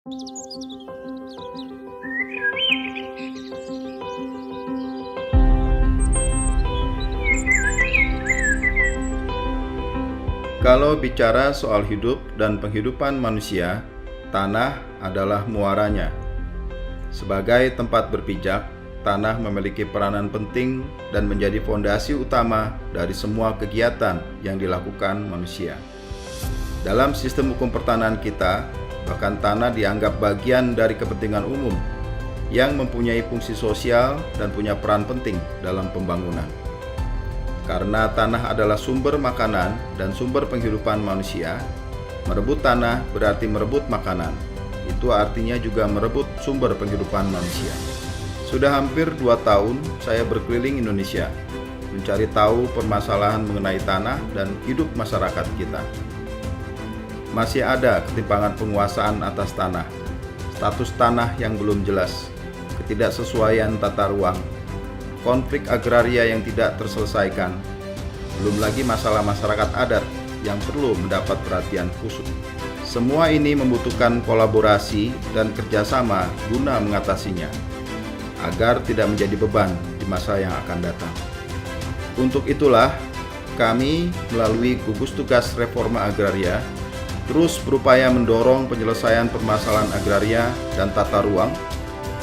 Kalau bicara soal hidup dan penghidupan manusia, tanah adalah muaranya. Sebagai tempat berpijak, tanah memiliki peranan penting dan menjadi fondasi utama dari semua kegiatan yang dilakukan manusia. Dalam sistem hukum pertanahan kita, bahkan tanah dianggap bagian dari kepentingan umum yang mempunyai fungsi sosial dan punya peran penting dalam pembangunan. Karena tanah adalah sumber makanan dan sumber penghidupan manusia, merebut tanah berarti merebut makanan. Itu artinya juga merebut sumber penghidupan manusia. Sudah hampir 2 tahun saya berkeliling Indonesia, mencari tahu permasalahan mengenai tanah dan hidup masyarakat kita. Masih ada ketimpangan penguasaan atas tanah, status tanah yang belum jelas, ketidaksesuaian tata ruang, konflik agraria yang tidak terselesaikan, belum lagi masalah masyarakat adat yang perlu mendapat perhatian khusus. Semua ini membutuhkan kolaborasi dan kerjasama guna mengatasinya, agar tidak menjadi beban di masa yang akan datang. Untuk itulah, kami melalui gugus tugas reforma agraria terus berupaya mendorong penyelesaian permasalahan agraria dan tata ruang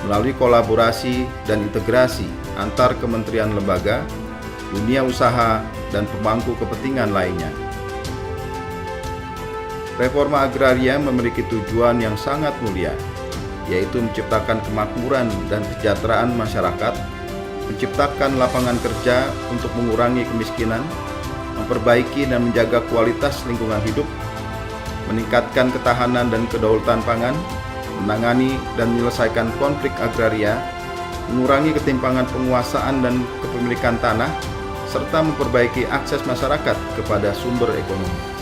melalui kolaborasi dan integrasi antar kementerian lembaga, dunia usaha, dan pemangku kepentingan lainnya. Reforma agraria memiliki tujuan yang sangat mulia, yaitu menciptakan kemakmuran dan kesejahteraan masyarakat, menciptakan lapangan kerja untuk mengurangi kemiskinan, memperbaiki dan menjaga kualitas lingkungan hidup, meningkatkan ketahanan dan kedaulatan pangan, menangani dan menyelesaikan konflik agraria, mengurangi ketimpangan penguasaan dan kepemilikan tanah, serta memperbaiki akses masyarakat kepada sumber ekonomi.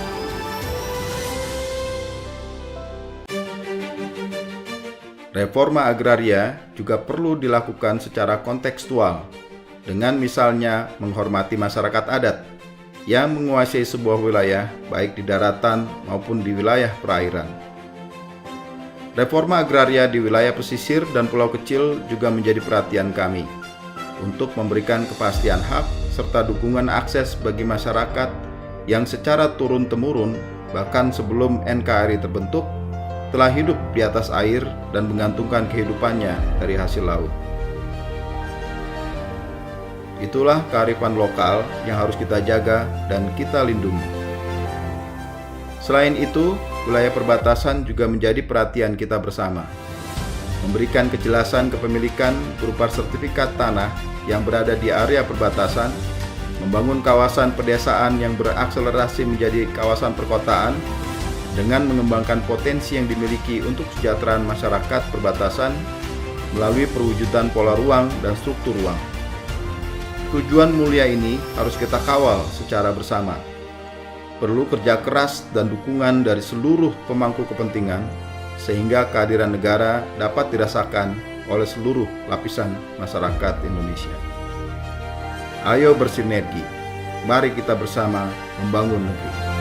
Reforma agraria juga perlu dilakukan secara kontekstual, dengan misalnya menghormati masyarakat adat yang menguasai sebuah wilayah baik di daratan maupun di wilayah perairan. Reforma agraria di wilayah pesisir dan pulau kecil juga menjadi perhatian kami untuk memberikan kepastian hak serta dukungan akses bagi masyarakat yang secara turun-temurun bahkan sebelum NKRI terbentuk telah hidup di atas air dan menggantungkan kehidupannya dari hasil laut. Itulah kearifan lokal yang harus kita jaga dan kita lindungi. Selain itu, wilayah perbatasan juga menjadi perhatian kita bersama. Memberikan kejelasan kepemilikan berupa sertifikat tanah yang berada di area perbatasan, membangun kawasan pedesaan yang berakselerasi menjadi kawasan perkotaan, dengan mengembangkan potensi yang dimiliki untuk kesejahteraan masyarakat perbatasan melalui perwujudan pola ruang dan struktur ruang. Tujuan mulia ini harus kita kawal secara bersama. Perlu kerja keras dan dukungan dari seluruh pemangku kepentingan sehingga kehadiran negara dapat dirasakan oleh seluruh lapisan masyarakat Indonesia. Ayo bersinergi, mari kita bersama membangun negeri.